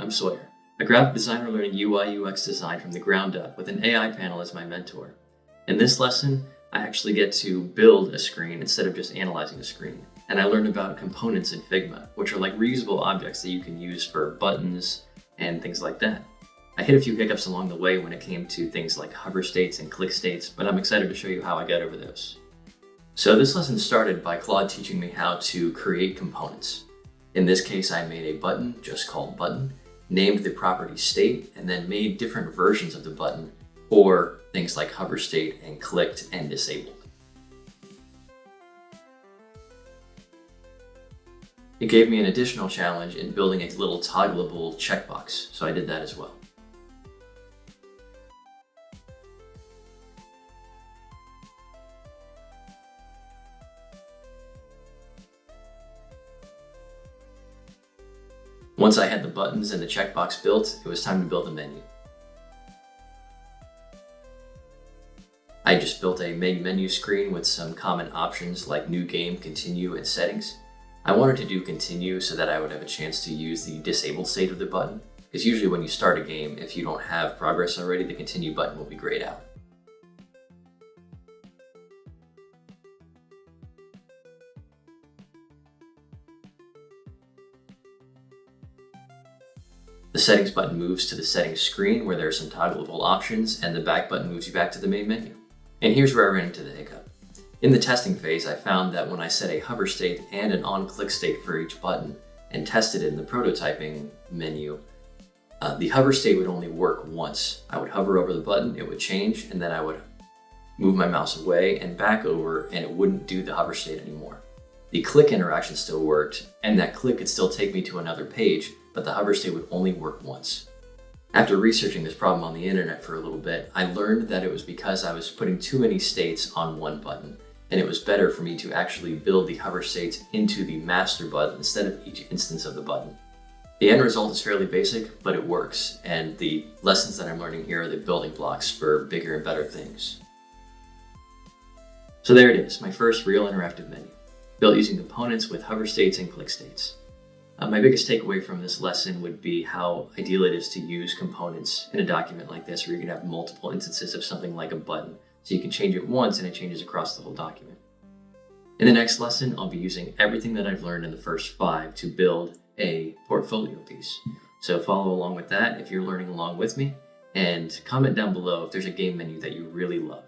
I'm Sawyer, a graphic designer learning UI UX design from the ground up with an AI panel as my mentor. In this lesson, I actually get to build a screen instead of just analyzing a screen. And I learned about components in Figma, which are like reusable objects that you can use for buttons and things like that. I hit a few hiccups along the way when it came to things like hover states and click states, but I'm excited to show you how I got over those. So this lesson started by Claude teaching me how to create components. In this case, I made a button just called button, named the property state, and then made different versions of the button for things like hover state and clicked and disabled. It gave me an additional challenge in building a little toggleable checkbox, so I did that as well. Once I had the buttons and the checkbox built, it was time to build a menu. I just built a main menu screen with some common options like new game, continue, and settings. I wanted to do continue so that I would have a chance to use the disabled state of the button, because usually when you start a game, if you don't have progress already, the continue button will be grayed out. The settings button moves to the settings screen where there are some toggleable options, and the back button moves you back to the main menu. And here's where I ran into the hiccup. In the testing phase, I found that when I set a hover state and an on-click state for each button and tested it in the prototyping menu, the hover state would only work once. I would hover over the button, it would change, and then I would move my mouse away and back over, and it wouldn't do the hover state anymore. The click interaction still worked, and that click could still take me to another page, but the hover state would only work once. After researching this problem on the internet for a little bit, I learned that it was because I was putting too many states on one button, and it was better for me to actually build the hover states into the master button instead of each instance of the button. The end result is fairly basic, but it works, and the lessons that I'm learning here are the building blocks for bigger and better things. So there it is, my first real interactive menu, built using components with hover states and click states. My biggest takeaway from this lesson would be how ideal it is to use components in a document like this, where you can have multiple instances of something like a button, so you can change it once and it changes across the whole document. In the next lesson, I'll be using everything that I've learned in the first 5 to build a portfolio piece. So follow along with that if you're learning along with me, and comment down below if there's a game menu that you really love.